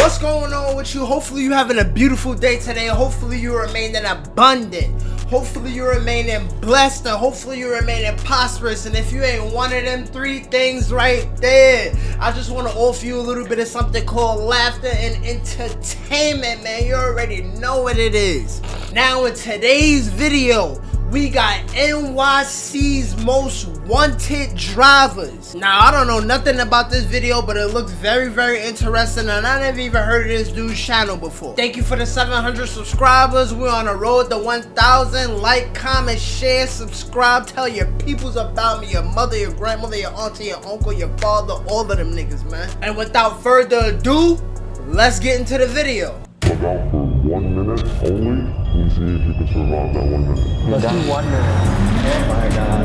What's going on with you? Hopefully you having a beautiful day today. Hopefully you remaining abundant. Hopefully you remaining blessed, and hopefully you remaining prosperous. And if you ain't one of them three things right there, I just want to offer you a little bit of something called laughter and entertainment, man. You already know what it is. Now in today's video, we got NYC's most wanted drivers. Now, I don't know nothing about this video, but it looks very, very interesting, and I never even heard of this dude's channel before. Thank you for the 700 subscribers. We're on the road to 1,000. Like, comment, share, subscribe. Tell your peoples about me, your mother, your grandmother, your auntie, your uncle, your father, all of them niggas, man. And without further ado, let's get into the video. Look out for 1 minute only, and see if you can survive that 1 minute. Let's do 1 minute. Oh my god.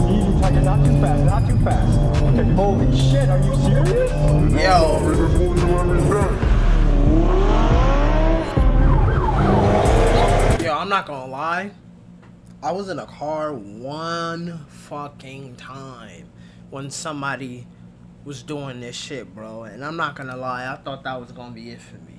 Easy, Tiger, not too fast, not too fast. Okay, holy shit, are you serious? Yo, I'm not gonna lie. I was in a car one fucking time when somebody was doing this shit, bro, and I'm not gonna lie, I thought that was gonna be it for me.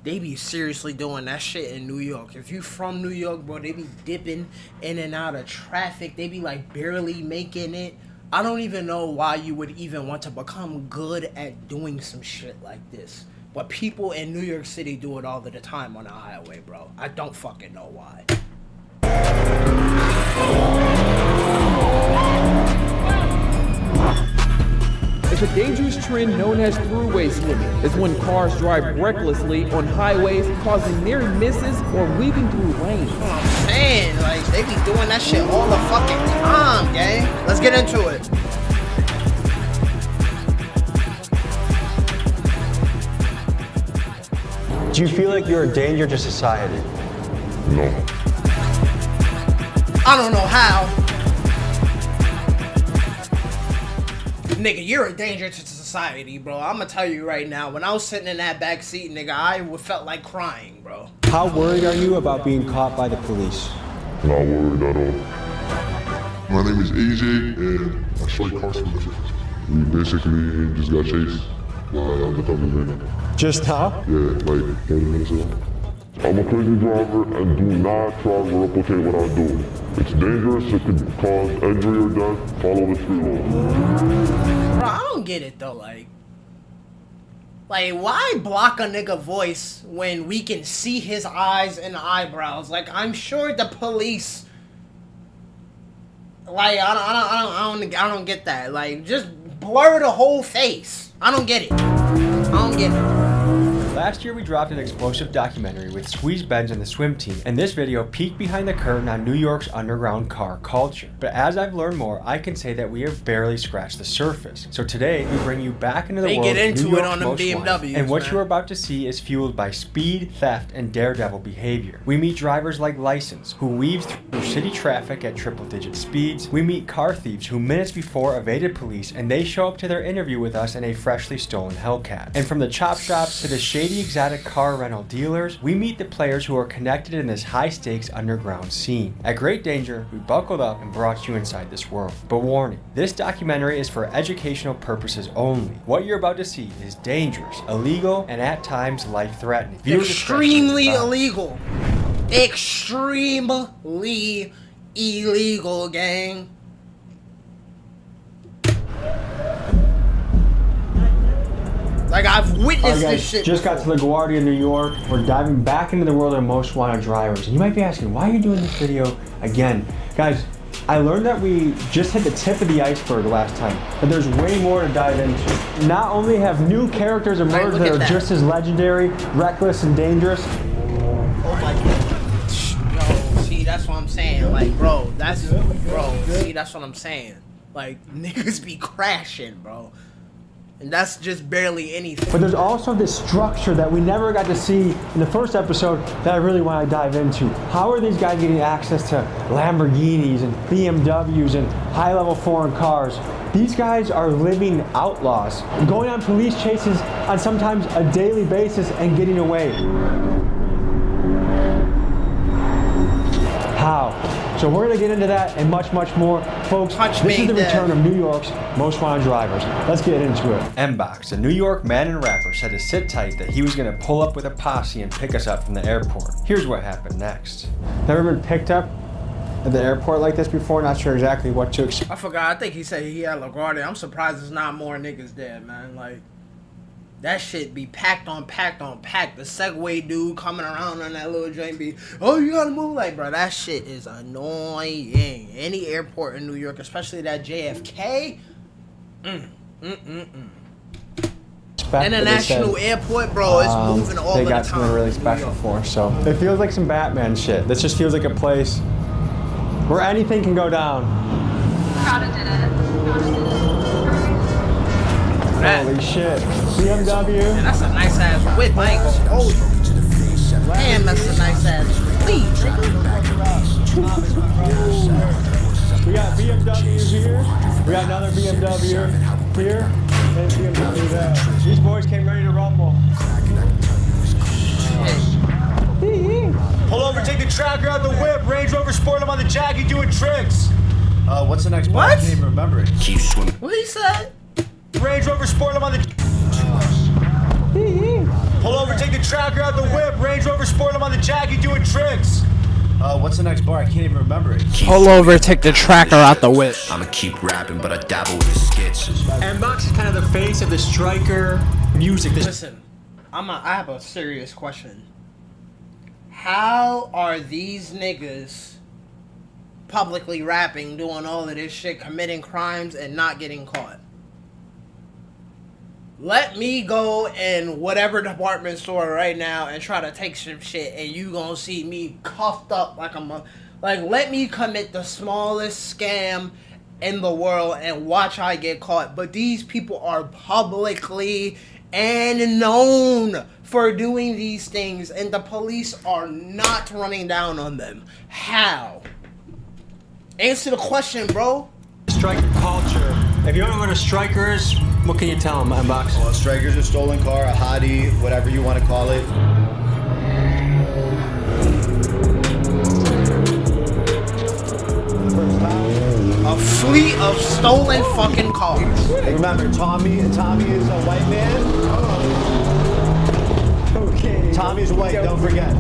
They be seriously doing that shit in New York. If you from New York, bro, they be dipping in and out of traffic. They be like barely making it. I don't even know why you would even want to become good at doing some shit like this, but people in New York City do it all of the time on the highway, bro. I don't fucking know why. It's a dangerous trend known as throughway swimming. It's when cars drive recklessly on highways, causing near misses or weaving through lanes. That's what I'm saying, like, they be doing that shit all the fucking time, gang. Let's get into it. Do you feel like you're a danger to society? No. I don't know how. Nigga, you're a danger to society, bro. I'm gonna tell you right now, when I was sitting in that back seat, nigga, I felt like crying, bro. How worried are you about being caught by the police? Not worried at all. My name is AJ, and I strike cars from the field. We basically just got chased by the company right now. Just now? Yeah, like 30 minutes ago. I'm a crazy driver, and do not try to replicate what I do. It's dangerous, it could cause injury or death. Follow the speed law. Bro, I don't get it though, like why block a nigga voice when we can see his eyes and eyebrows? Like, I'm sure the police, like, I don't get that. Like, just blur the whole face. I don't get it. I don't get it. Last year we dropped an explosive documentary with Squeeze Benz and the swim team, and this video peeked behind the curtain on New York's underground car culture. But as I've learned more, I can say that we have barely scratched the surface. So today we bring you back into the world get into of New it York's on them most wanted. BMWs, And what man. you're about to see is fueled by speed, theft, and daredevil behavior. We meet drivers like License, who weave through city traffic at triple-digit speeds. We meet car thieves who minutes before evaded police, and they show up to their interview with us in a freshly stolen Hellcat. And from the chop shops to the shady exotic car rental dealers, we meet the players who are connected in this high-stakes underground scene. At great danger, we buckled up and brought you inside this world. But warning, this documentary is for educational purposes only. What you're about to see is dangerous, illegal, and at times life-threatening. Extremely illegal. Extremely illegal, gang. Like, I've witnessed this shit just before. got to LaGuardia, New York. We're diving back into the world of most wanted drivers. And you might be asking, why are you doing this video again? Guys, I learned that we just hit the tip of the iceberg last time, but there's way more to dive into. Not only have new characters emerged that are just as legendary, reckless, and dangerous. Oh my god. Yo, see, that's what I'm saying. Like, bro, see, that's what I'm saying. Like, niggas be crashing, bro. And that's just barely anything. But there's also this structure that we never got to see in the first episode that I really want to dive into. How are these guys getting access to Lamborghinis and BMWs and high-level foreign cars? These guys are living outlaws, going on police chases on sometimes a daily basis and getting away. How? So we're gonna get into that and much, much more. Folks, this is the return of New York's most wanted drivers. Let's get into it. Mbox, a New York man and rapper, said to sit tight that he was gonna pull up with a posse and pick us up from the airport. Here's what happened next. Never been picked up at the airport like this before? Not sure exactly what to expect. I forgot. I think he said he had LaGuardia. I'm surprised there's not more niggas there, man. Like, that shit be packed on packed on packed. The Segway dude coming around on that little joint be, oh, you gotta move. Like, bro, that shit is annoying. Any airport in New York, especially that JFK. International airport, bro, it's moving all the time. They got something really special for us, so. It feels like some Batman shit. This just feels like a place where anything can go down. Prada did it. Holy shit. BMW. Man, that's a nice ass whip. I ain't gonna hold you. Damn, that's a nice ass whip. We got BMW here. We got another BMW here. And BMW there. These boys came ready to rumble. Pull over, take the tracker out the whip. Range Rover Sport, I'm on the Jackie doing tricks. What's the next part? I can't even remember it. Keep swimming. What he said? Range Rover Sport, I'm on the... Pull over, take the tracker out the whip. Range Rover Sport, I'm on the Jackie doing tricks. What's the next bar? I can't even remember it. Pull over, take the tracker out the whip. I'ma keep rapping, but I dabble with the skits. Mbox is kind of the face of the striker music. Listen, I have a serious question. How are these niggas publicly rapping, doing all of this shit, committing crimes, and not getting caught? Let me go in whatever department store right now and try to take some shit, and you gonna see me cuffed up like let me commit the smallest scam in the world and watch I get caught. But these people are publicly and known for doing these things, and the police are not running down on them. How? Answer the question, bro. Striker culture. If you don't know what a striker is, what can you tell them, Mbox? Well, a striker's a stolen car, a hottie, whatever you want to call it. A fleet of stolen fucking cars. Remember, Tommy is a white man. Okay. Tommy's white, don't forget.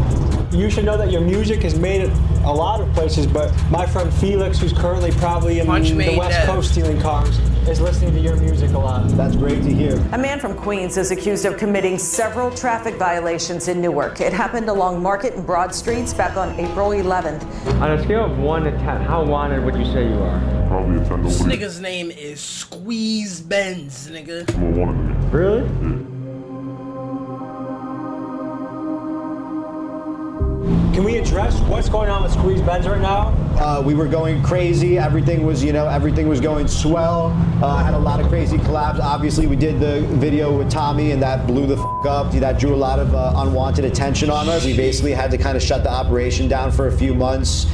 You should know that your music is made at a lot of places, but my friend Felix, who's currently probably in the West Coast stealing cars, is listening to your music a lot. That's great to hear. A man from Queens is accused of committing several traffic violations in Newark. It happened along Market and Broad Streets back on April 11th. On a scale of 1 to 10, how wanted would you say you are? Probably a 10. This nigga's name is Squeeze Benz, nigga. I'm a 1. Really? Yeah. Can we address what's going on with Squeeze Benz right now? We were going crazy. Everything was going swell. Had a lot of crazy collabs. Obviously, we did the video with Tommy, and that blew the up. That drew a lot of unwanted attention on us. We basically had to kind of shut the operation down for a few months.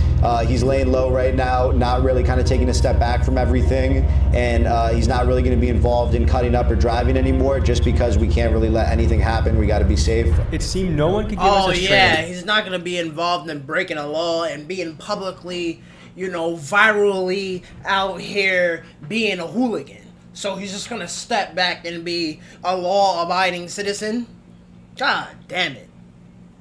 He's laying low right now, not really kind of taking a step back from everything, and he's not really going to be involved in cutting up or driving anymore, just because we can't really let anything happen. We got to be safe. It seemed no one could give us a straight. Oh yeah, he's not going to be involved in breaking a law and being publicly, virally out here being a hooligan. So he's just gonna step back and be a law-abiding citizen? God damn it.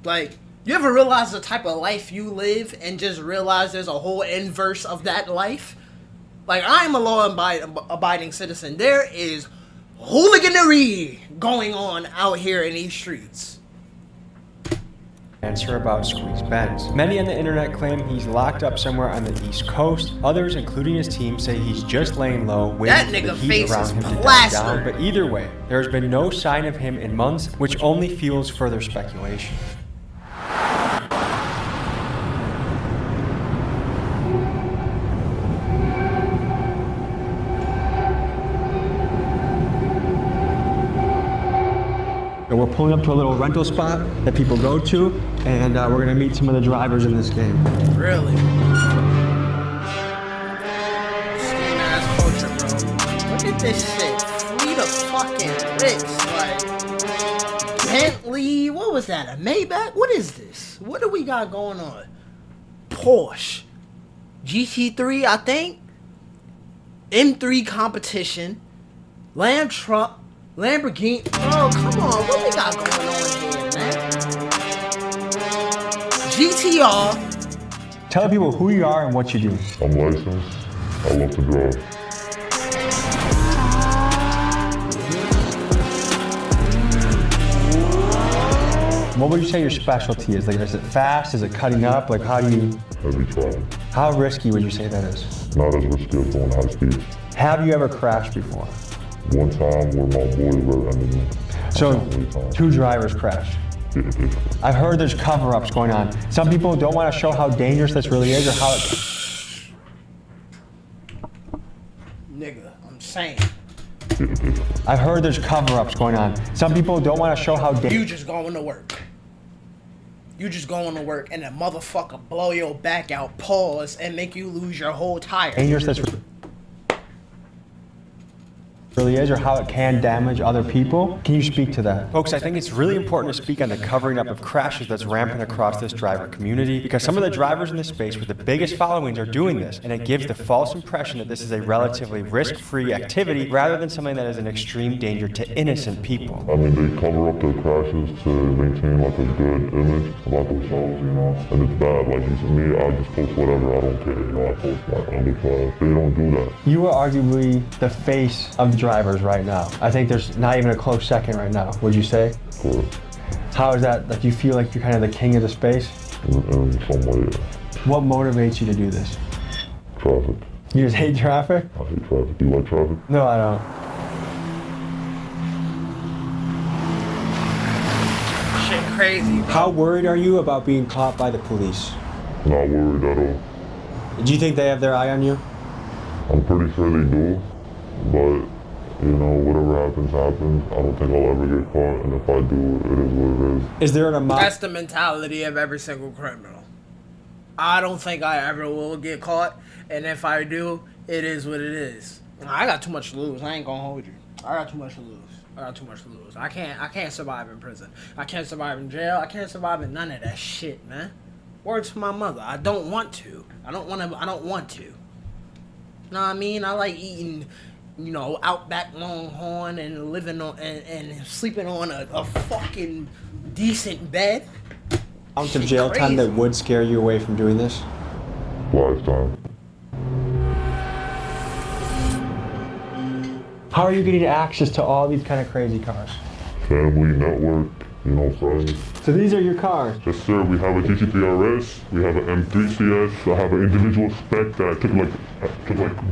Like, you ever realize the type of life you live and just realize there's a whole inverse of that life? Like, I'm a law-abiding citizen. There is hooliganery going on out here in these streets. Answer about Squeeze Benz. Many on the internet claim he's locked up somewhere on the East Coast. Others, including his team, say he's just laying low, waiting for the heat around him to die down. But either way, there has been no sign of him in months, which only fuels further speculation. We're pulling up to a little rental spot that people go to, and we're gonna meet some of the drivers in this game. Really? Steam-ass culture, bro. Look at this shit. Fleet of fucking bricks, like Bentley. What was that? A Maybach? What is this? What do we got going on? Porsche GT3, I think. M3 competition. Lamb truck. Lamborghini. Oh, come on. What we got going on here, man? GTR. Tell people who you are and what you do. I'm licensed. I love to drive. What would you say your specialty is? Like, is it fast? Is it cutting up? Like, how do you... Heavy travel. How risky would you say that is? Not as risky as going high speed. Have you ever crashed before? One time where my boy rear-ended me. So, 2 drivers crashed. I've heard there's cover-ups going on. Some people don't want to show how dangerous this really is or how it... Nigga, I'm saying. I've heard there's cover-ups going on. Some people don't want to show how dangerous... You just going to work. You just going to work and a motherfucker blow your back out, pause, and make you lose your whole tire. Dangerous this really is or how it can damage other people. Can you speak to that? Folks, I think it's really important to speak on the covering up of crashes that's rampant across this driver community because some of the drivers in this space with the biggest followings are doing this, and it gives the false impression that this is a relatively risk-free activity rather than something that is an extreme danger to innocent people. I mean, they cover up their crashes to maintain like a good image about themselves, you know, and it's bad. Like, me, I just post whatever, I don't care, you know, I post my underclass. They don't do that. You are arguably the face of drivers right now. I think there's not even a close second right now, would you say? Correct. How is that? Like, you feel like you're kind of the king of the space? In some way, yeah. What motivates you to do this? Traffic. You just hate traffic? I hate traffic. Do you like traffic? No, I don't. Shit crazy, bro. How worried are you about being caught by the police? Not worried at all. Do you think they have their eye on you? I'm pretty sure they do, but, you know, whatever happens, happens. I don't think I'll ever get caught, and if I do, it is what it is. Is there an amount? That's the mentality of every single criminal. I don't think I ever will get caught, and if I do, it is what it is. I got too much to lose. I ain't gonna hold you. I got too much to lose. I can't survive in prison. I can't survive in jail. I can't survive in none of that shit, man. Word to my mother. I don't want to. I don't want to. You know what I mean? I like eating, you know, Outback Longhorn and living on and sleeping on a fucking decent bed. Amount of jail time that would scare you away from doing this? Lifetime. How are you getting access to all these kind of crazy cars? Family, network, you know, friends. So these are your cars? Yes, sir. We have a GT3 RS. We have an M3 CS. I have an individual spec that took like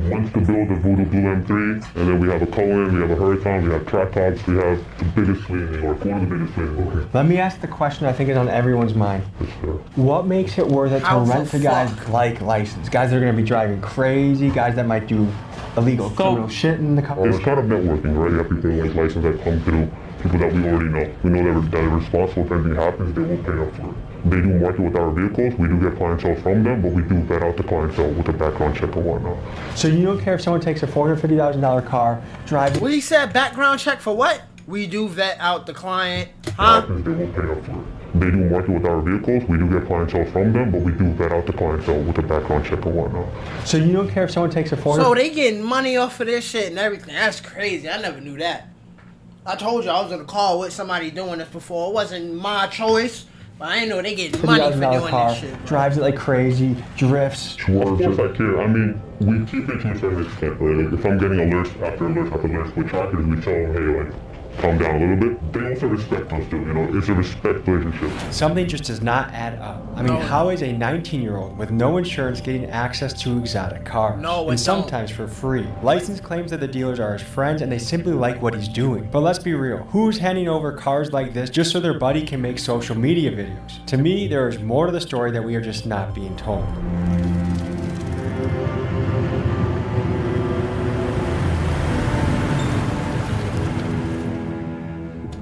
months to build, the Voodoo Blue M3. And then we have a Cohen, we have a Hurricane, we have track tops, we have the biggest fleet in New York, one of the biggest fleets in New York. Let me ask the question I think is on everyone's mind. Yes, sir. What makes it worth it to How the rent to guys fuck? like License? Guys that are going to be driving crazy, guys that might do illegal criminal shit in the car. It's kind of networking, right? You have people like License that come through, people that we already know. We know that they're responsible if anything happens, they will pay up for it. They do market with our vehicles, we do get clientele from them, but we do vet out the clientele with a background check and whatnot. So you don't care if someone takes a $450,000 car, drives it. What he said, background check for what? We do vet out the client, huh? Happens, they will pay up for it. They do market with our vehicles, we do get clientele from them, but we do vet out the clientele with a background check and whatnot. So you don't care if someone takes a So they getting money off of this shit and everything. That's crazy. I never knew that. I told you I was on a call with somebody doing this before. It wasn't my choice, but I didn't know they getting money for doing car, this shit. Bro. drives it like crazy, drifts. Sure, of course I care. I mean, we keep it to a certain extent. Like, if I'm getting alerts after alerts with trackers, we tell them, hey, like, calm down a little bit. They also respect us too, you know, it's a respect relationship. Something just does not add up. I mean, how is a 19-year-old with no insurance getting access to exotic cars? No, it and sometimes for free. License claims that the dealers are his friends and they simply like what he's doing. But let's be real, who's handing over cars like this just so their buddy can make social media videos? To me, there is more to the story that we are just not being told.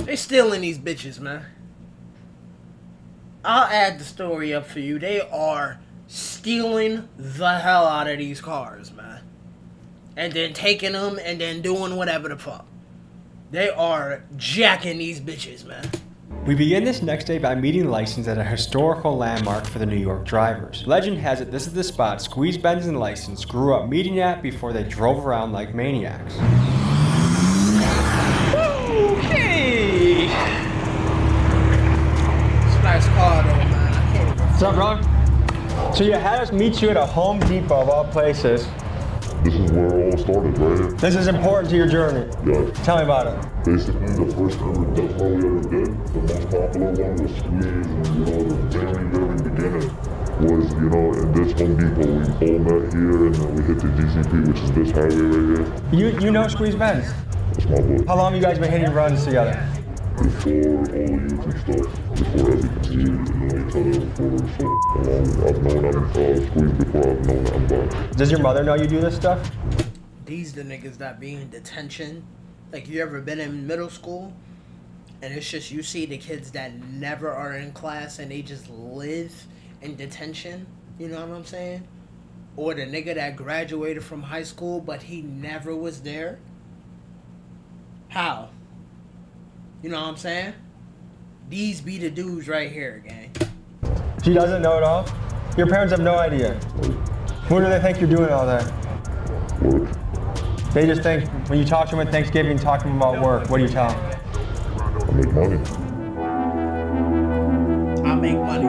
They stealing these bitches, man. I'll add the story up for you. They are stealing the hell out of these cars, man. And then taking them and then doing whatever the fuck. They are jacking these bitches, man. We begin this next day by meeting License at a historical landmark for the New York drivers. Legend has it this is the spot Squeeze, Benz, and License grew up meeting at before they drove around like maniacs. Hey! It's a nice car though, man. I can't even. What's up, bro? So you had us meet you at a Home Depot of all places. This is where it all started, right here. This is important to your journey. Yeah. Tell me about it. Basically, the first ever death row we ever did, the most popular one was Squeeze, and the very beginning was, in this Home Depot, we all met here, and then we hit the DCP, which is this highway right here. You know Squeeze Benz? That's my boy. How long have you guys been hitting runs together? Before all the YouTube stuff, before everything, we know each other for so long. I've known Squeeze before I've known him. Does your mother know you do this stuff? These the niggas that be in detention. Like, you ever been in middle school? And it's just, you see the kids that never are in class and they just live in detention. You know what I'm saying? Or the nigga that graduated from high school, but he never was there. How? You know what I'm saying? These be the dudes right here, gang. She doesn't know at all? Your parents have no idea? What do they think you're doing all that? Work. They just think, when you talk to them at Thanksgiving, talk to them about work, what do you tell them? I make money. I make money.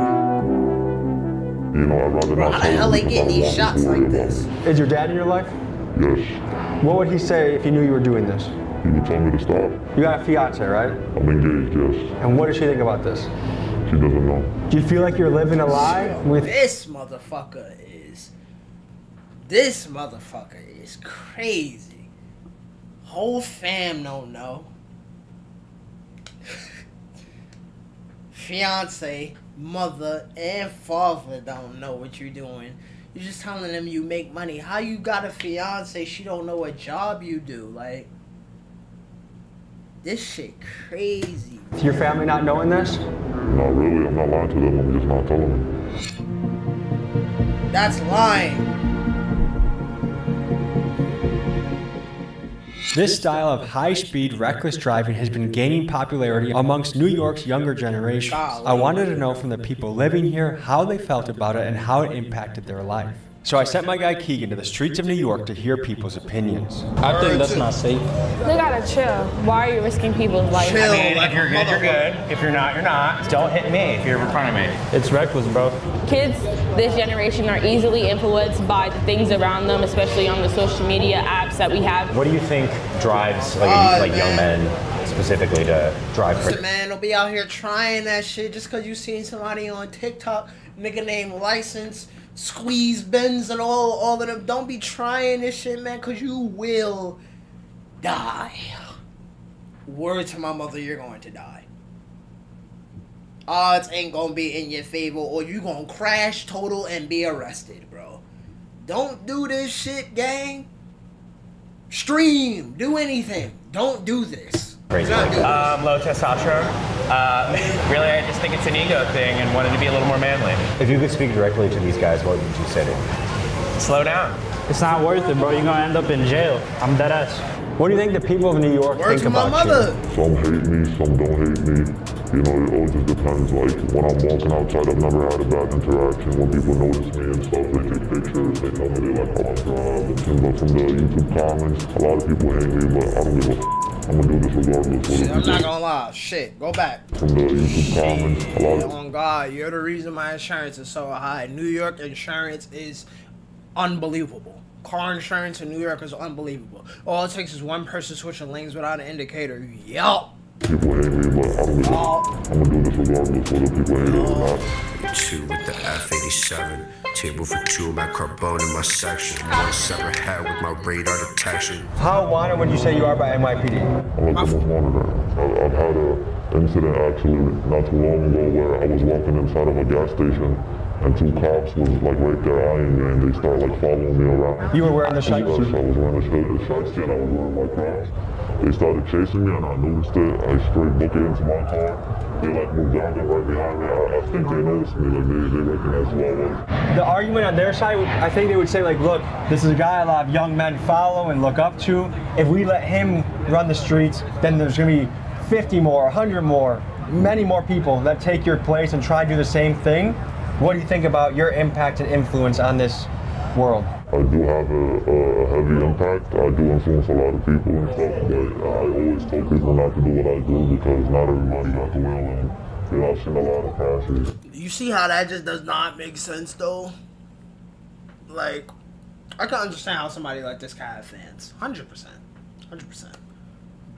I'd rather Bro, not how the hell they getting these shots like this? Is your dad in your life? Yes. What would he say if he knew you were doing this? He would tell me to stop. You got a fiance, right? I'm engaged, yes. And what does she think about this? She doesn't know. Do you feel like you're living a lie with... This motherfucker is crazy. Whole fam don't know. Fiance, mother, and father don't know what you're doing. You're just telling them you make money. How you got a fiance, she don't know what job you do? Like, this shit crazy. Is your family not knowing this? Not really. I'm not lying to them. I'm just not telling them. That's lying. This style of high-speed, reckless driving has been gaining popularity amongst New York's younger generation. I wanted to know from the people living here how they felt about it and how it impacted their life. So I sent my guy Keegan to the streets of New York to hear people's opinions. I think that's not safe. They gotta chill. Why are you risking people's life? Chill. I mean, if you're good, you're good. If you're not, you're not. Don't hit me if you're in front of me. It's reckless, bro. Kids this generation are easily influenced by the things around them, especially on the social media apps that we have. What do you think drives like young men specifically to drive? Listen, man, don't be out here trying that shit just because you seen somebody on TikTok, nigga named License, Squeeze, Benz, and all of them. Don't be trying this shit, man, because you will die. Word to my mother, you're going to die. Odds ain't gonna be in your favor, or you gonna crash total and be arrested, bro. Don't do this shit, gang. Stream, do anything. Don't do this. Crazy. Low testosterone. Really, I just think it's an ego thing and wanted to be a little more manly. If you could speak directly to these guys, what would you say to them? Slow down. It's not worth it, bro. You're gonna end up in jail. I'm dead ass. What do you think the people of New York Word think to my about mother. you? Some hate me, some don't hate me. It all just depends. Like, when I'm walking outside, I've never had a bad interaction. When people notice me and stuff, they take pictures, they tell me they like how I drive. But from the YouTube comments, a lot of people hate me, but I don't give a I'm gonna do this regardless. Shit, I'm not gonna lie. Shit, go back. From the YouTube comments, a lot of... Oh God, you're the reason my insurance is so high. New York insurance is unbelievable. Car insurance in New York is unbelievable. All it takes is one person switching lanes without an indicator. Yup. People hate me, but I don't give a I'm gonna do this regardless whether people hate it or not. 2 with the F87. Table for 2, my carbone in my section. 1 separate head with my radar detection. How wanted would you say you are by NYPD? I'm like the most wanted. I've had an incident actually not too long ago where I was walking inside of a gas station and 2 cops was like right there eyeing me and they started like following me around. You were wearing the shirt? Yes, I was wearing the shirt and I was wearing my crocs. They started chasing me and I noticed it. I straight booked it into my car. They like moved down there right behind me. I think they noticed me, like they recognized who I was. The argument on their side, I think they would say like, look, this is a guy a lot of young men follow and look up to. If we let him run the streets, then there's gonna be 50 more, 100 more. many more people that take your place and try to do the same thing, what do you think about your impact and influence on this world? I do have a heavy impact. I do influence a lot of people and stuff, but I always tell people not to do what I do because not everybody got the will, and you know, I've seen a lot of passes. You see how that just does not make sense though? Like, I can understand how somebody like this can have fans. 100%. 100%.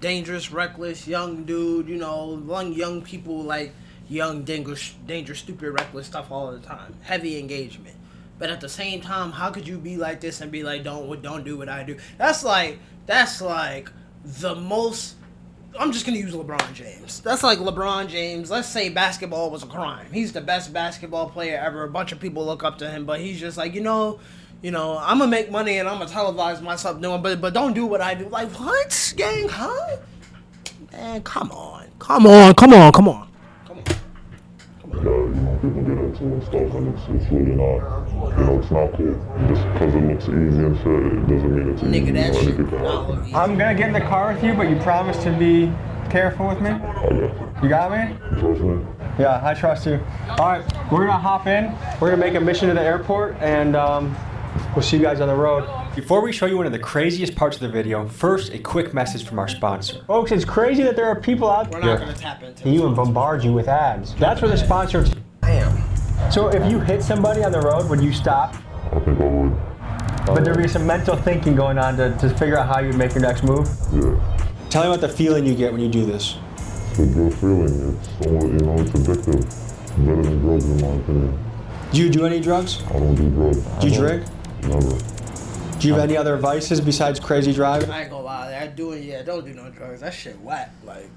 Dangerous, reckless, young dude, you know, young people like young, dangerous, stupid, reckless stuff all the time. Heavy engagement. But at the same time, how could you be like this and be like, don't do what I do? That's like the most. I'm just gonna use LeBron James. That's like LeBron James. Let's say basketball was a crime. He's the best basketball player ever. A bunch of people look up to him, but he's just like, you know, I'm gonna make money and I'm gonna televise myself doing, but don't do what I do. Like, what, gang? Huh? Man, come on. You know, people get into and stuff, and it's really not, you know, it's not cool. Just because it looks easy and shit, it doesn't mean it's easy. Nigga, that shit you know, I'm gonna get in the car with you, but you promise to be careful with me? I guess. You got me? You trust me? Yeah, I trust you. All right, we're gonna hop in. We're gonna make a mission to the airport, and we'll see you guys on the road. Before we show you one of the craziest parts of the video, first a quick message from our sponsor. Folks, it's crazy that there are people out there We're not gonna tap into who even bombard you with ads. That's where the sponsor. Damn. So if you hit somebody on the road, would you stop? I think I would. But there'd be some mental thinking going on to figure out how you'd make your next move? Yeah. Tell me about the feeling you get when you do this. It's a good feeling. It's, you know, it's addictive. It's better than drugs in my opinion. Do you do any drugs? I don't do drugs. Do you drink? Never. Do you have any other vices besides crazy driving? I ain't gonna lie, don't do no drugs. That shit whack. Like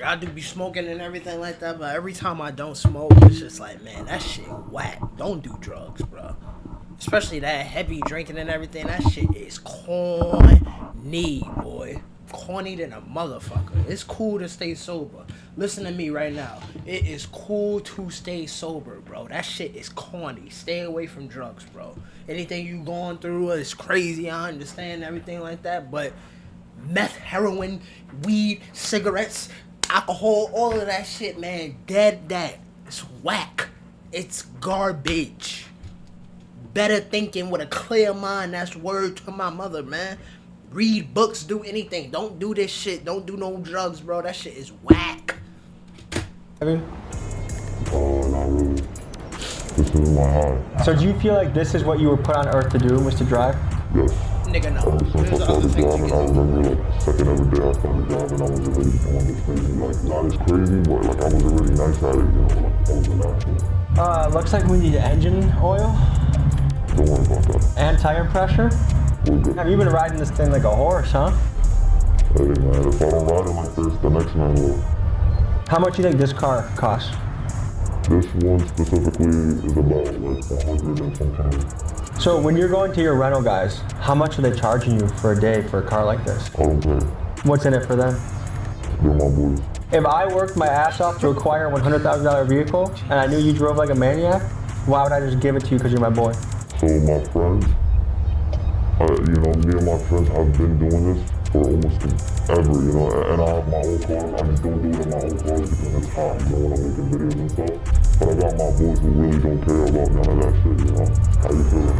I do be smoking and everything like that, but every time I don't smoke, it's just like, man, that shit whack. Don't do drugs, bro. Especially that heavy drinking and everything. That shit is corny, boy. Corny than a motherfucker. It's cool to stay sober. Listen to me right now. It is cool to stay sober, bro. That shit is corny. Stay away from drugs, bro. Anything you going through is crazy. I understand everything like that, but meth, heroin, weed, cigarettes, alcohol, all of that shit, man, dead that. It's whack. It's garbage. Better thinking with a clear mind. That's word to my mother, man. Read books, do anything. Don't do this shit. Don't do no drugs, bro. That shit is whack. Not really. This is my high. So do you feel like this is what you were put on earth to do, was to drive? Yes. Nigga, no. Ever since I started driving, I remember like second every day I started driving, I was already doing this thing. Like, not as crazy, but like I was already nice at it, you know, like I was a natural. Looks like we need engine oil. Don't worry about that. And tire pressure. We're good. Have you been riding this thing like a horse, huh? Hey man, if I don't ride it like this, the next man will. How much do you think this car costs? This one specifically is about like 100 and something. So when you're going to your rental guys, how much are they charging you for a day for a car like this? I don't care. What's in it for them? They're my boys. If I worked my ass off to acquire a $100,000 vehicle and I knew you drove like a maniac, why would I just give it to you because you're my boy? So my friends, you know, me and my friends have been doing this for almost ever, you know, and I have my own car. I just don't do it in my own car because it's hot, you know, when I'm making videos and stuff. But I got my boys who really don't care about none of that shit, you know. How you feeling?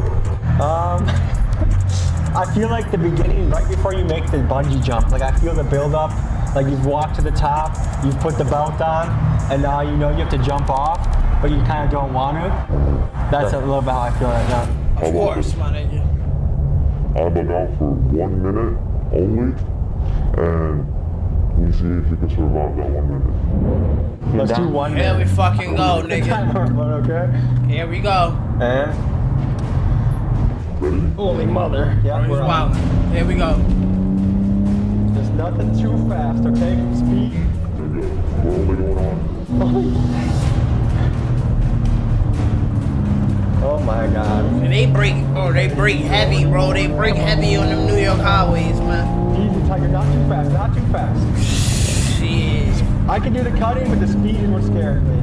I feel like the beginning, right before you make the bungee jump, like I feel the build up, like you've walked to the top, you've put the belt on, and now you know you have to jump off, but you kind of don't want to. That's a little bit how I feel right now. Of course, my nigga. I bug out for 1 minute only, and we see if you can survive that 1 minute. Let's do 1 minute. Here we fucking go, nigga. Okay. Here we go. And holy mother. Yeah, we're wow. Here we go. There's nothing too fast, okay? Speed. We're only going on. Oh my god. And they brake heavy, bro. They brake heavy on them New York highways, man. Easy, Tiger, not too fast, not too fast. Shit. I can do the cutting, but the speed is what scares me.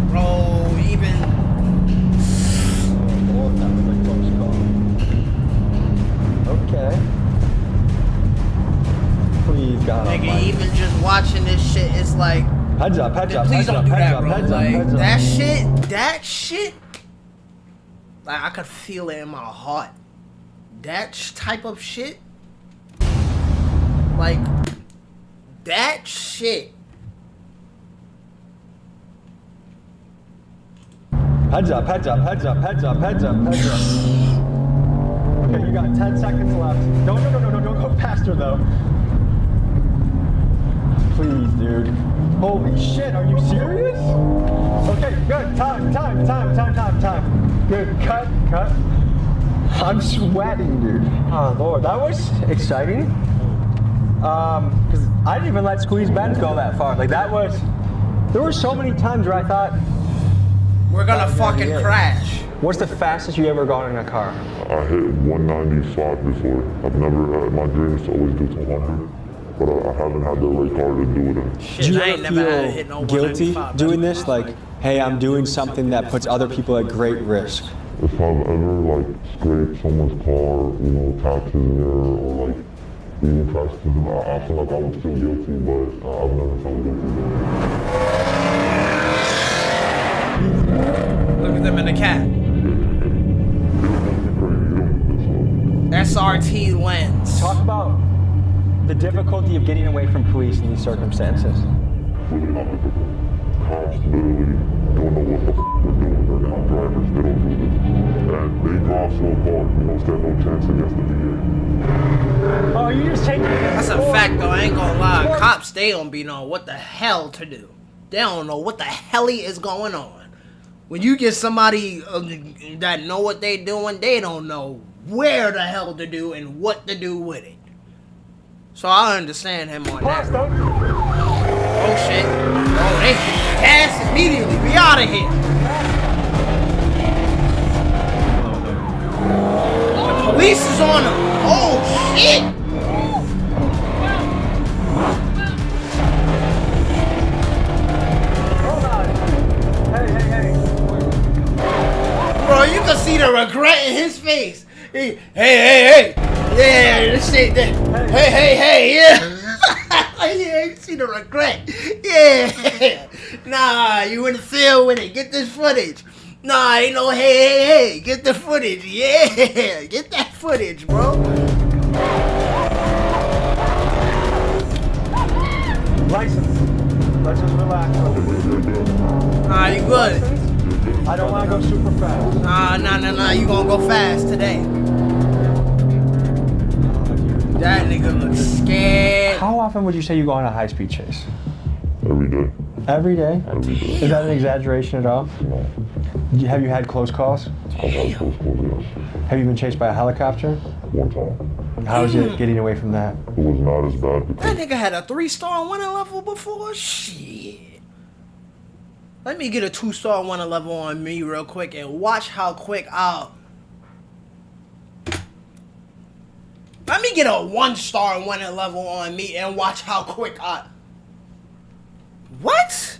Bro, even. Oh, that was a close call. Okay. Please, God. Nigga, even just watching this shit, it's like, Heads up, heads up. please heads don't up, do heads that, up, bro. heads up, Like heads up. that shit. Like I could feel it in my heart. That type of shit. Like that shit. Heads up, heads up, heads up, heads up, heads up, heads up. Okay, you got 10 seconds left. No, don't go faster though. Please, dude. Holy shit, are you serious? Okay, good. Time. Good, cut. I'm sweating, dude. Oh, Lord, that was exciting. Because I didn't even let Squeeze Benz go that far. Like, there were so many times where I thought, we're gonna fucking crash. What's the fastest you ever gone in a car? I hit 195 before. I've never had my dream is to always do 200, but I haven't had the right car to do it in. Shit, I ain't never had to hit no guilty 195. doing this? Like, hey, I'm doing something that puts other people at great risk. If I've ever like scraped someone's car, you know, taxes in there, or like even crashed into them, I feel like I would feel guilty, but I've never felt guilty. Look at them in the cat. SRT lens. Talk about the difficulty of getting away from police in these circumstances. Really not difficult. Cops literally don't know what the f they're doing. They're not drivers. They don't do this. And they drive so far, you know, stand no chance against the DA. Oh, you just take it. That's a fact though, I ain't gonna lie. Cops, they don't be knowing what the hell to do. They don't know what the helly is going on. When you get somebody that know what they doing, they don't know where the hell to do and what to do with it. So I understand him on that. Oh shit. Oh, they gas immediately. We out of here. The police is on them. Oh shit. Bro, you can see the regret in his face. Hey. Yeah, this shit. Hey, yeah. Yeah, you see the regret. Yeah. Nah, you interfere with it. Get this footage. Nah, ain't no hey. Get the footage. Yeah. Get that footage, bro. License. Let's just relax. Nah, you good. I don't want to go super fast. Nah. You gonna go fast today. That nigga looks scared. How often would you say you go on a high-speed chase? Every day. Every day? Every day. Is that an exaggeration at all? No. Have you had close calls? I've had close calls, yes. Have you been chased by a helicopter? One time. How was it getting away from that? It was not as bad because That nigga had a 3-star winning level before? Shit. Let me get a 2-star winning level on me real quick and watch how quick I'll... Let me get a 1-star winning level on me and watch how quick I... What?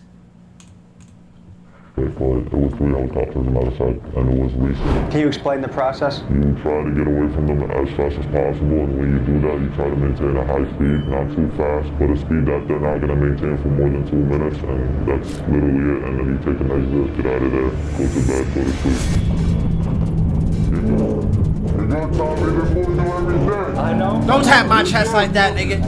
it was 3 helicopters on the other side, and it was recent. Can you explain the process? You try to get away from them as fast as possible, and when you do that, you try to maintain a high speed, not too fast, but a speed that they're not going to maintain for more than 2 minutes, and that's literally it. And then you take a nice zip, get out of there, go to bed, go to sleep. You're not telling me this is what we do every day. I know. Don't tap my chest like that, nigga.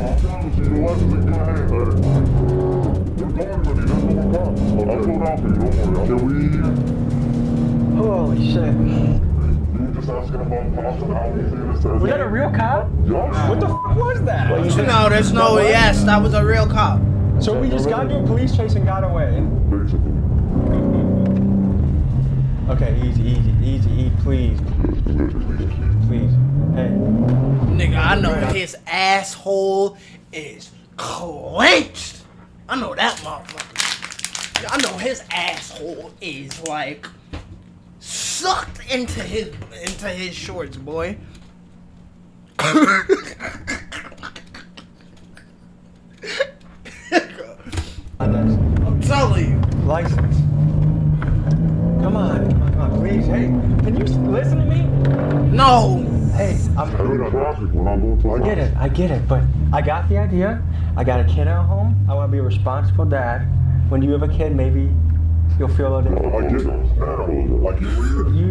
Holy shit. Was that a real cop? What the f was that? No, there's no yes. That was a real cop. So we just got into a police chase and got away. Okay, easy, please. Please. Hey. Nigga, I know his asshole is clenched. I know that motherfucker. I know his asshole is like sucked into his shorts, boy. I'm telling you. License. Come on, please. Hey, can you listen to me? No. Hey, I'm in traffic when I go to I get it, but I got the idea. I got a kid at home. I want to be a responsible dad. When you have a kid, maybe you'll feel a little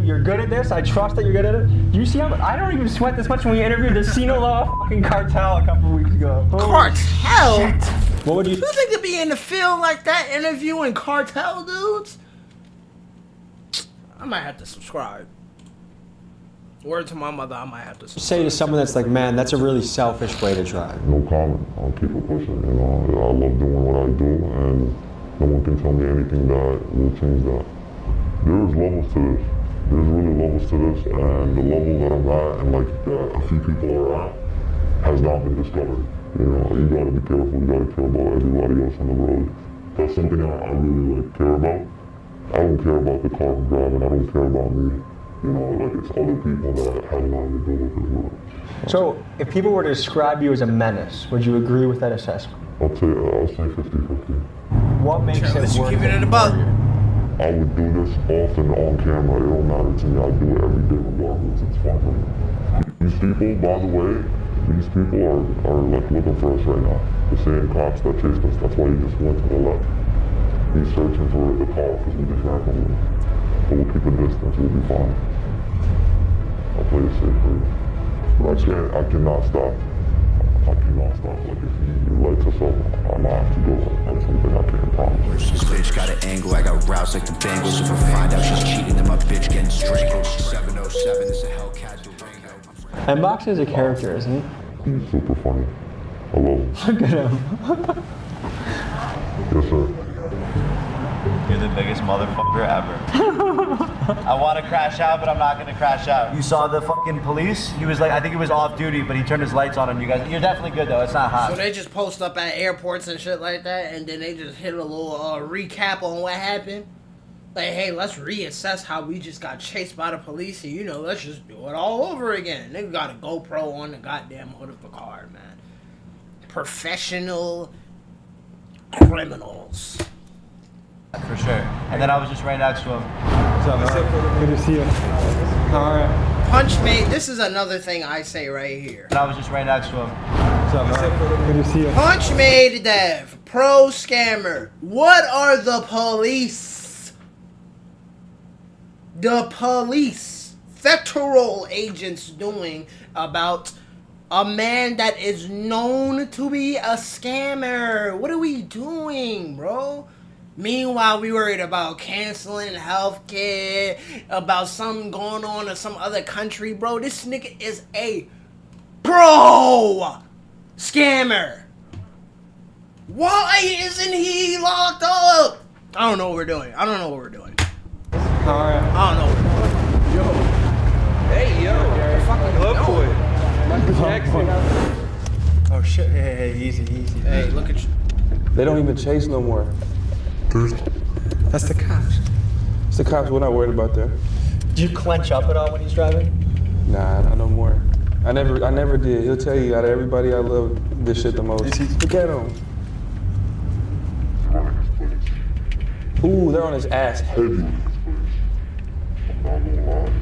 You're good at this. I trust that you're good at it. You see how I don't even sweat this much when we interviewed the Sinaloa fucking cartel a couple weeks ago. Cartel? Shit. What would you think to be in the field like that interviewing cartel dudes? I might have to subscribe. Word to my mother, I might have to subscribe. say to someone that's like, man, that's a really selfish way to drive? No comment. I'll keep it pushing. You know, I love doing what I do, and no one can tell me anything that will change that. There's levels to this. There's really levels to this, and the level that I'm at, and like that a few people are at, has not been discovered. You know, you gotta be careful. You gotta care about everybody else on the road. That's something I really care about. I don't care about the car I'm driving. I don't care about me. You know, like it's other people that have nothing to do with as well. So, if people were to describe you as a menace, would you agree with that assessment? I'll say 50-50. What makes it worth keep it in the bug. I would do this often on camera. It don't matter to me. I do it every day regardless. It's fun for me. These people, by the way, these people are like looking for us right now. The same cops that chased us. That's why he just went to the left. He's searching for the car because we just ran from him. But we'll keep a distance. We'll be fine. I'll play it safely. But I cannot stop. I cannot stop. Like if you lights us up, I'm not have to do it. That's something I can't promise. This bitch got an angle, I got roused like the Bengals. If I find out she's cheating, then my bitch getting strangled. 707, this a Hellcat Durango. Mbox is a character, isn't he? He's super funny. I love him. Look at him. Yes, sir. You're the biggest motherfucker ever. I want to crash out, but I'm not going to crash out. You saw the fucking police? He was like, I think he was off duty, but he turned his lights on and you guys, you're definitely good though, it's not hot. So they just post up at airports and shit like that, and then they just hit a little recap on what happened. Like, hey, let's reassess how we just got chased by the police, and you know, let's just do it all over again. They got a GoPro on the goddamn hood of the car, man. Professional criminals. For sure. And then I was just right next to him. What's up, man? Good to see you. Alright. Punch made, this is another thing I say right here. And I was just right next to him. What's up, man? Good to see you. Punch made Dev, pro scammer. What are the police? The police, federal agents doing about a man that is known to be a scammer? What are we doing, bro? Meanwhile, we worried about canceling Hellcat, about something going on in some other country, bro. This nigga is a pro scammer. Why isn't he locked up? I don't know what we're doing. I don't know what we're doing. Alright. I don't know what we're doing. Yo. Hey, yo. Fucking love boy. Michael Jackson. Oh shit, hey, easy. Hey, look at you. They don't even chase no more. That's the cops. It's the cops, we're not worried about that. Do you clench up at all when he's driving? Nah, not no more. I never did. He'll tell you out of everybody I love this shit the most. Look at him. Ooh, they're on his ass heavy. I'm not gonna lie.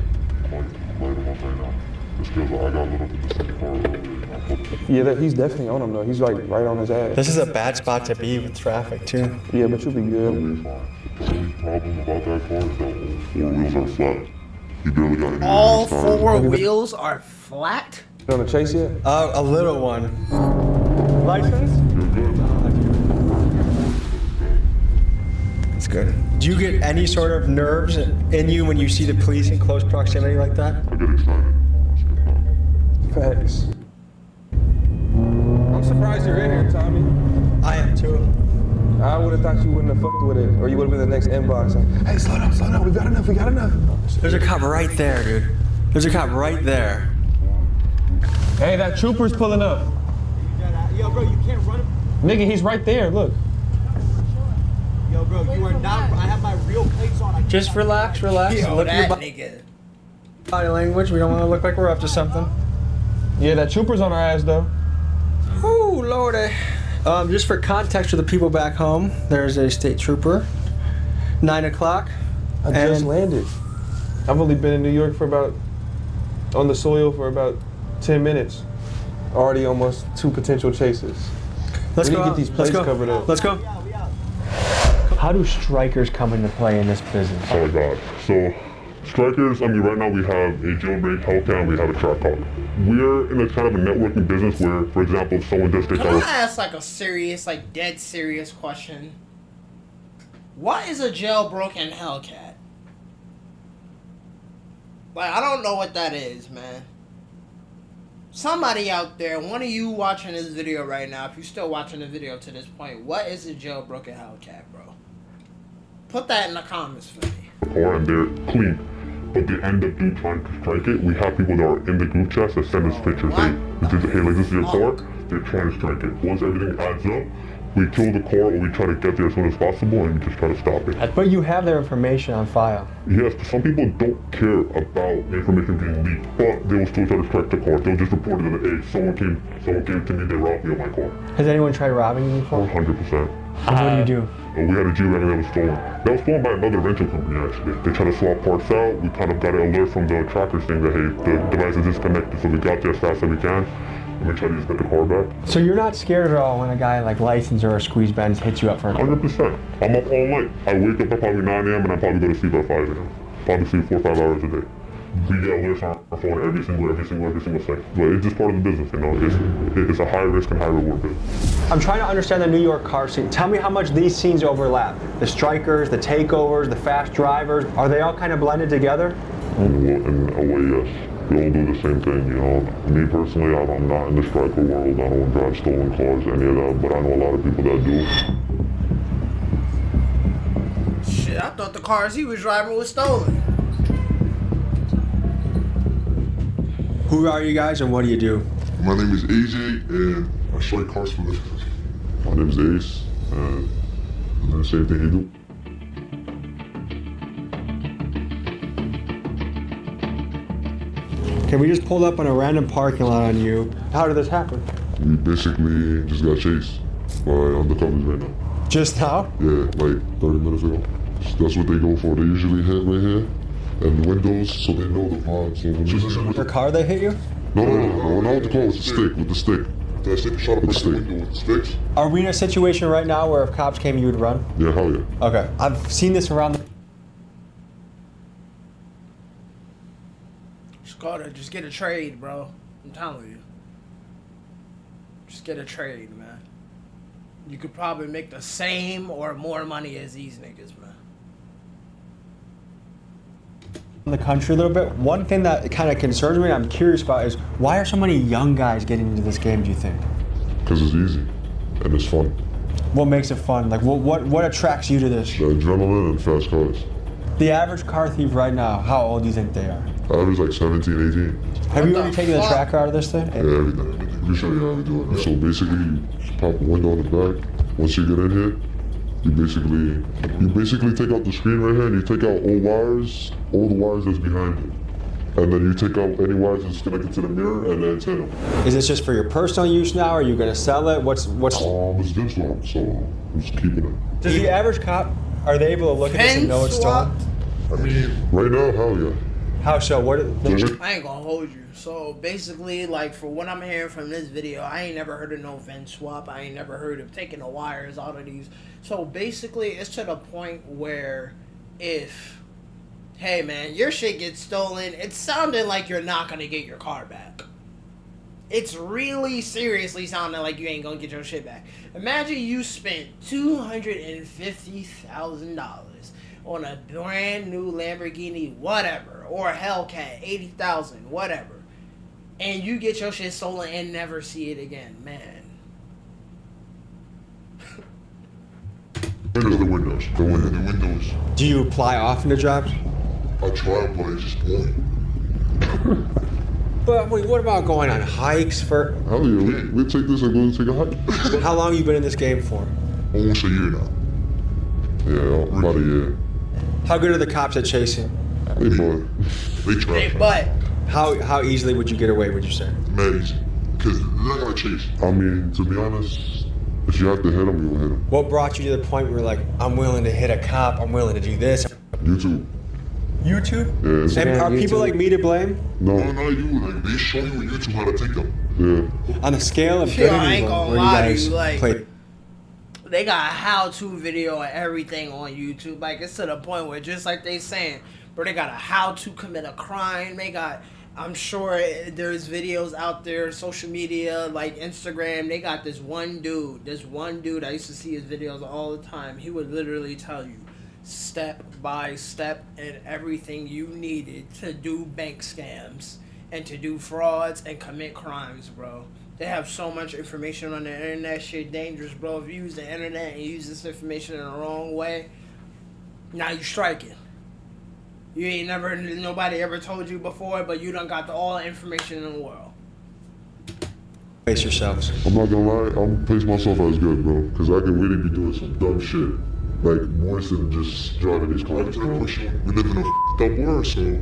I'm like, light him up right now. Just because I got lit up in the second car earlier. Yeah, he's definitely on him though. He's like right on his ass. This is a bad spot to be with traffic too. Yeah, but you'll be good. The only problem about that car is that all four wheels are flat. He barely got any. All four wheels are flat? You on the chase yet? A little one. License? That's good. Do you get any sort of nerves in you when you see the police in close proximity like that? I get excited. Facts. I'm surprised you're in here, Tommy. I am too. I would have thought you wouldn't have fucked with it, or you would have been the next inbox. Hey, slow down, we got enough. There's a cop right there, dude. There's a cop right there. Hey, that trooper's pulling up. Yo, bro, you can't run him. Nigga, he's right there, look. Yo, bro, you are not, I have my real plates on. Just relax. Yo, Look at your nigga. body language. We don't want to look like we're up to something. Yeah, that trooper's on our ass, though. Ooh, lordy. Just for context for the people back home, there's a state trooper. 9 o'clock. I just landed. I've only been in New York on the soil for about 10 minutes. Already almost 2 potential chases. Let's we go. need to get these plates covered up. Let's go. How do strikers come into play in this business? Oh my God. So, strikers, I mean, right now we have a jailbreak Hellcat and we have a track hog. We're in a kind of a networking business where, for example, if someone just takes Can I ask like a serious, like dead serious question? What is a jailbroken Hellcat? Like, I don't know what that is, man. Somebody out there, one of you watching this video right now, if you're still watching the video to this point, what is a jailbroken Hellcat, bro? Put that in the comments for me. Car and they're clean, but they end up trying to strike it. We have people that are in the group chat that send us pictures. Hey, like this is your car. They're trying to strike it. Once everything adds up, we kill the car or we try to get there as soon as possible and we just try to stop it. But you have their information on file. Yes, some people don't care about information being leaked, but they will still try to strike the car. They'll just report it that, hey, someone came to me, they robbed me on my car. Has anyone tried robbing you before? 100%. And what do you do? We had a G-Wagon that was stolen. That was stolen by another rental company, actually. They tried to swap parts out. We kind of got an alert from the tracker saying that, hey, the device is disconnected, so we got there as fast as we can. And we tried to just get the car back. So you're not scared at all when a guy like License or a Squeeze Benz hits you up for a 100%. I'm up all night. I wake up at probably 9 a.m. and I probably go to sleep at 5 a.m. Probably sleep 4 or 5 hours a day. We get alerts on our phone every single second. But it's just part of the business, you know. It's a high risk and high reward business. I'm trying to understand the New York car scene. Tell me how much these scenes overlap. The strikers, the takeovers, the fast drivers, are they all kind of blended together? In a way, yes. We all do the same thing, you know. Me personally, I'm not in the striker world. I don't drive stolen cars, any of that, but I know a lot of people that do. Shit, I thought the cars he was driving was stolen. Who are you guys and what do you do? My name is AJ and I strike cars for living. My name is Ace and I'm doing the same thing you do. Okay, we just pulled up on a random parking lot on you. How did this happen? We basically just got chased by undercovers right now. Just now? Yeah, like 30 minutes ago. That's what they go for. They usually hit right here and the windows so they know the vibe. So with the car they hit you? No, not with the car, with the stick. That stick shot up the window with the sticks. Are we in a situation right now where if cops came you would run? Yeah, hell yeah. Okay, I've seen this around the... Just get a trade, bro. I'm telling you. Just get a trade, man. You could probably make the same or more money as these niggas, man. In the country a little bit, one thing that kind of concerns me and I'm curious about is why are so many young guys getting into this game, do you think? Because it's easy and it's fun. What makes it fun? Like what attracts you to this? The adrenaline and fast cars. The average car thief right now, how old do you think they are? Average like 17, 18. Have you already taken the tracker out of this thing? Yeah, everything. We can show you how we do it. So basically, you just pop a window on the back. Once you get in here, you basically take out the screen right here and you take out all the wires that's behind it. And then you take out any wires that's connected to the mirror and the antenna. Is this just for your personal use now? Are you going to sell it? What's? It's VIN swap, so I'm just keeping it. Does the average cop, are they able to look at this and know it's stolen? I mean, right now, hell yeah. How so? I ain't gonna hold you. So basically, like for what I'm hearing from this video, I ain't never heard of no VIN swap. I ain't never heard of taking the wires out of these. So basically, it's to the point where if, hey man, your shit gets stolen, it's sounding like you're not gonna get your car back. It's really seriously sounding like you ain't gonna get your shit back. Imagine you spent $250,000 on a brand new Lamborghini, whatever, or a Hellcat, 80,000, whatever, and you get your shit stolen and never see it again, man. The windows. Do you apply often to jobs? I try, but it's just boring. But wait, what about going on hikes for? Hell yeah, we take this and go and take a hike. How long have you been in this game for? Almost a year now. Yeah, about a year. How good are the cops at chasing? They try. But how easily would you get away, would you say? Mad easy. Because they're not gonna chase. I mean, to be honest, if you have to hit them, you'll hit them. What brought you to the point where you're like, I'm willing to hit a cop, I'm willing to do this? YouTube. YouTube? Yeah. And are people like me to blame? No, not you. Like, they show you on YouTube how to take them. Yeah. On a scale of Yo, good I and ain't evil, gonna where you lie to guys you, like, play. they got a how-to video of everything on YouTube. Like, it's to the point where, just like they saying, bro, they got a how to commit a crime. They got, I'm sure there's videos out there, social media, like Instagram. They got this one dude, I used to see his videos all the time. He would literally tell you step by step and everything you needed to do bank scams and to do frauds and commit crimes, bro. They have so much information on the internet. Shit dangerous, bro. If you use the internet and you use this information in the wrong way, now you striking. You ain't never, nobody ever told you before, but you done got all the information in the world. Face yourselves. I'm not gonna lie, I'm pace myself as good, bro. Because I can really be doing some dumb shit. Like, worse than just driving these cars. We live in a f***ed up world, so...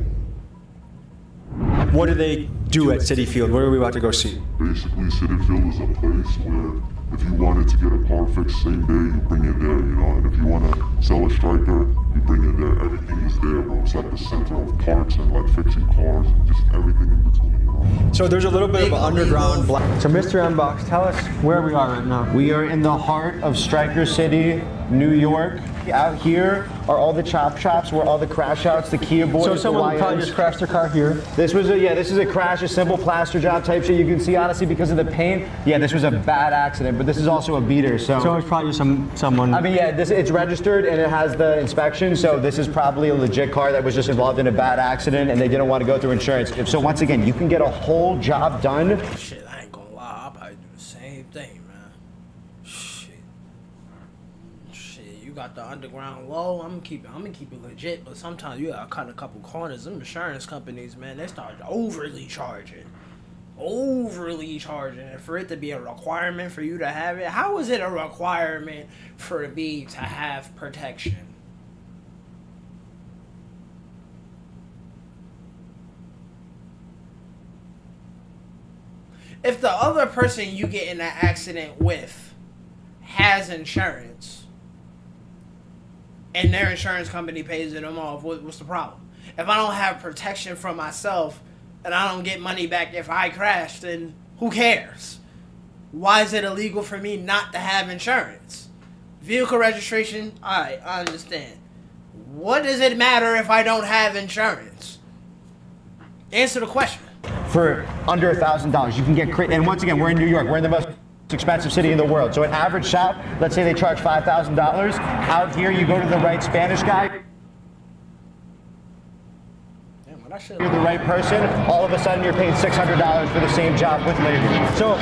What do they do at City Field? What are we about to go see? Basically, City Field is a place where if you wanted to get a car fixed same day, you bring it there, you know? And if you want to sell a striker, you bring it there. Everything is there, bro. It's like the center of parts and like fixing cars and just everything in between, you know? So there's a little bit of an underground black. So Mr. Mbox, tell us where we are right now. We are in the heart of Striker City, New York. Out here are all the chop shops where all the crash outs, the Kia boys, So someone probably just crashed their car here. This was this is a crash, a simple plaster job type shit. You can see honestly because of the paint. Yeah, this was a bad accident, but this is also a beater. So it's probably someone. I mean, yeah, it's registered and it has the inspection. So this is probably a legit car that was just involved in a bad accident and they didn't want to go through insurance. So once again, you can get a whole job done. Shit, I ain't gonna lie, I'll probably do the same thing, man. Shit, you got the underground low. I'm gonna keep it legit, but sometimes you gotta cut a couple corners. Them insurance companies, man, they start overly charging. And for it to be a requirement for you to have it, how is it a requirement for me to have protection? If the other person you get in an accident with has insurance and their insurance company pays them off, what's the problem? If I don't have protection for myself and I don't get money back if I crash, then who cares? Why is it illegal for me not to have insurance? Vehicle registration, alright, I understand. What does it matter if I don't have insurance? Answer the question. For under $1,000, you can get and once again, we're in New York. We're in the most expensive city in the world. So an average shop, let's say they charge $5,000. Out here, you go to the right Spanish guy. You're the right person. All of a sudden, you're paying $600 for the same job with labor. So,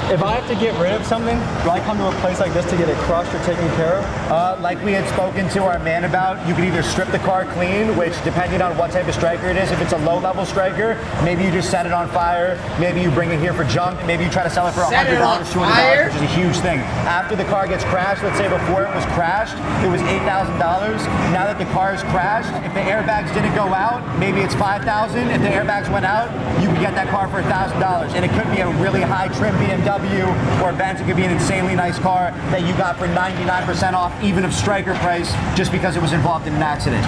if I have to get rid of something, do I come to a place like this to get it crushed or taken care of? Like we had spoken to our man about, you can either strip the car clean, which depending on what type of striker it is, if it's a low-level striker, maybe you just set it on fire, maybe you bring it here for junk, maybe you try to sell it for $100, $200, which is a huge thing. After the car gets crashed, let's say before it was crashed, it was $8,000. Now that the car is crashed, if the airbags didn't go out, maybe it's $5,000. If the airbags went out, you can get that car for $1,000. And it could be a really high trim BMW or Benz. It could be an insanely nice car that you got for 99% off, even of striker price, just because it was involved in an accident.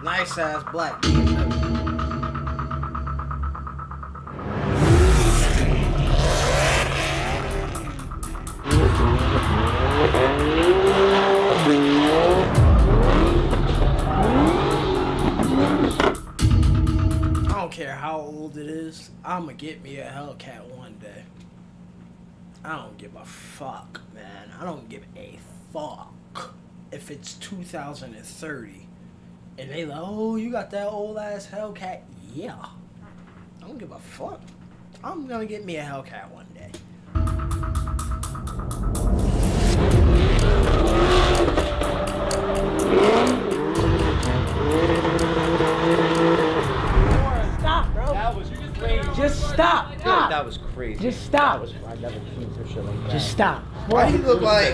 Nice ass black. I don't care how old it is, I'ma get me a Hellcat one day. I don't give a fuck, man. I don't give a fuck if it's 2030 and they like, oh, you got that old ass Hellcat? Yeah. I don't give a fuck. I'm gonna get me a Hellcat one day. Stop, bro. That was crazy. Just stop. Stop. That was crazy. Just stop. I never seen some shit like that. Just stop. Why do you look like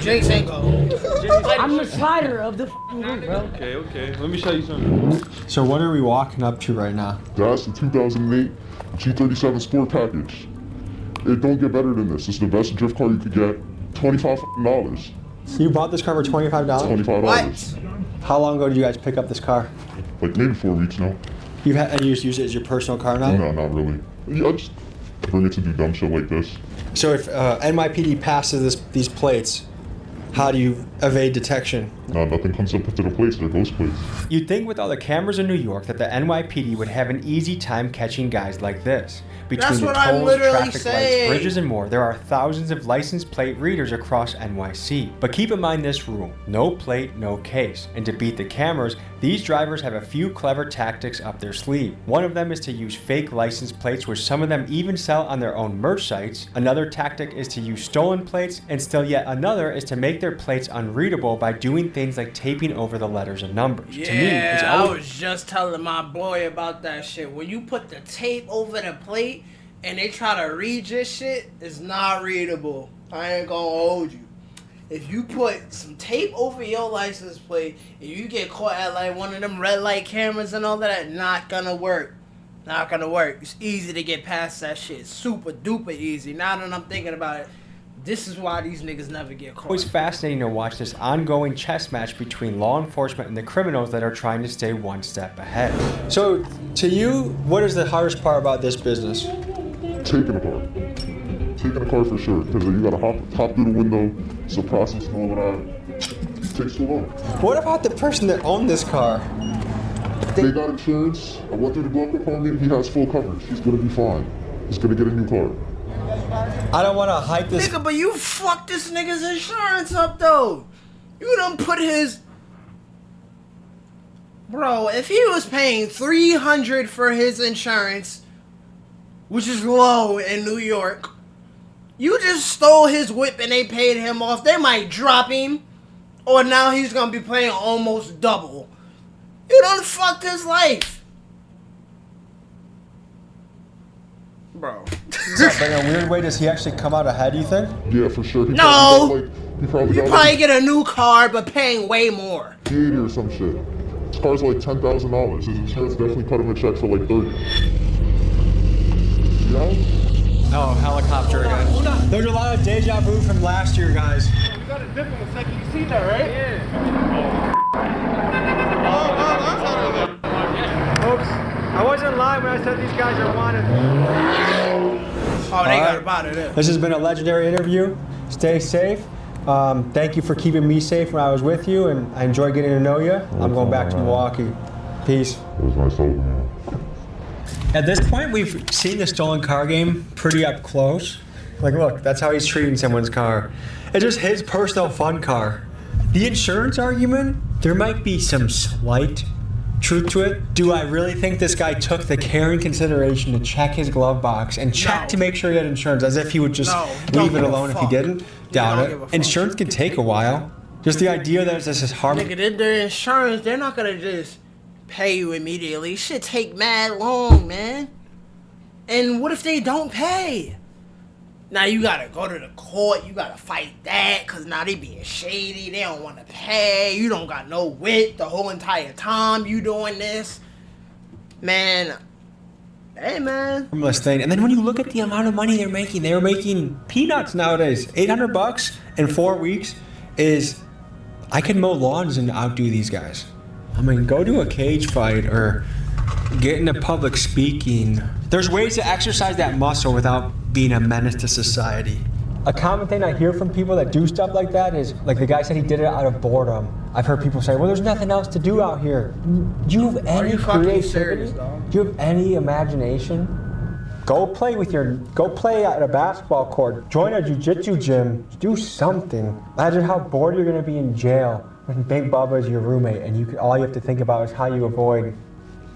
Jake's ankle? I'm the slider of the group, bro. Okay. Let me show you something. So what are we walking up to right now? That's the 2008 G37 Sport Package. It don't get better than this. It's the best drift car you could get. $25. You bought this car for $25? $25. What? How long ago did you guys pick up this car? Like maybe 4 weeks now. And you just use it as your personal car now? No, not really. I just bring it to do dumb shit like this. So if NYPD passes these plates, how do you evade detection? Nothing comes up to the plates. They're ghost plates. You'd think with all the cameras in New York that the NYPD would have an easy time catching guys like this. Between the tolls, traffic lights, bridges, and more, there are thousands of license plate readers across NYC. But keep in mind this rule: no plate, no case. And to beat the cameras, these drivers have a few clever tactics up their sleeve. One of them is to use fake license plates, which some of them even sell on their own merch sites. Another tactic is to use stolen plates, and still yet another is to make their plates unreadable by doing things like taping over the letters and numbers. Yeah, to me, it's always... I was just telling my boy about that shit. When you put the tape over the plate and they try to read your shit, it's not readable. I ain't gonna hold you. If you put some tape over your license plate and you get caught at like one of them red light cameras and all that, not gonna work. Not gonna work. It's easy to get past that shit. Super duper easy. Now that I'm thinking about it, this is why these niggas never get caught. It's always fascinating to watch this ongoing chess match between law enforcement and the criminals that are trying to stay one step ahead. So, to you, what is the hardest part about this business? Taking a car. Taking a car for sure. Because you gotta hop through the window, it's a process and all of that. It takes too long. What about the person that owned this car? They got insurance. I went through the glove compartment. He has full coverage. He's gonna be fine. He's gonna get a new car. I don't want to hype this. Nigga, but you fucked this nigga's insurance up, though. You done put his... Bro, if he was paying $300 for his insurance, which is low in New York, you just stole his whip and they paid him off. They might drop him, or now he's gonna be paying almost double. You done fucked his life. Bro. But in a weird way, does he actually come out ahead, you think? Yeah, for sure. No! He probably get a new car, but paying way more. 80 or some shit. This car's like $10,000. His insurance definitely cut him a check for like 30. You know? Oh, helicopter again. There's a lot of deja vu from last year, guys. You got a dip in a second. You see that, right? Yeah. Folks, I wasn't lying when I said these guys are wanted. Oh, they got about it. This has been a legendary interview. Stay safe. Thank you for keeping me safe when I was with you, and I enjoyed getting to know you. I'm going back to Milwaukee. Peace. It was nice talking to you. At this point, we've seen the stolen car game pretty up close. Like, look, that's how he's treating someone's car. It's just his personal fun car. The insurance argument, there might be some slight truth to it. Do I really think this guy took the care and consideration to check his glove box and check to make sure he had insurance, as if he would just leave it alone if he didn't? Doubt it. Insurance can take a while. Just the idea that this is hard. Nigga, their insurance, they're not gonna just pay you immediately. Shit take mad long, man. And what if they don't pay? Now you gotta go to the court, you gotta fight that, cause now they being shady, they don't wanna pay, you don't got no wit the whole entire time you doing this. Man, hey man. Harmless thing. And then when you look at the amount of money they're making peanuts nowadays. $800 in 4 weeks is, I could mow lawns and outdo these guys. I mean, go to a cage fight or get into public speaking. There's ways to exercise that muscle without being a menace to society. A common thing I hear from people that do stuff like that is, like the guy said he did it out of boredom. I've heard people say, well, there's nothing else to do out here. Do you have any creativity? Do you have any imagination? Go play at a basketball court. Join a jiu-jitsu gym. Do something. Imagine how bored you're gonna be in jail when Big Bubba is your roommate and all you have to think about is how you avoid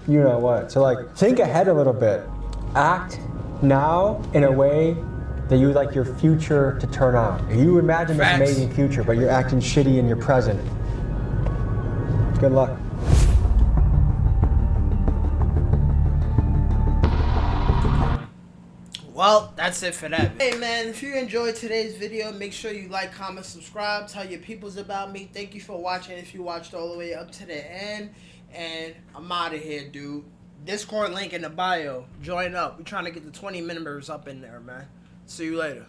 you know what. So like, think ahead a little bit. Act now in a way that you would like your future to turn out. You imagine this amazing future, but you're acting shitty in your present. Good luck. Well, that's it for that. Hey man, if you enjoyed today's video, make sure you like, comment, subscribe, tell your peoples about me. Thank you for watching if you watched all the way up to the end. And I'm out of here, dude. Discord link in the bio. Join up. We're trying to get the 20 members up in there, man. See you later.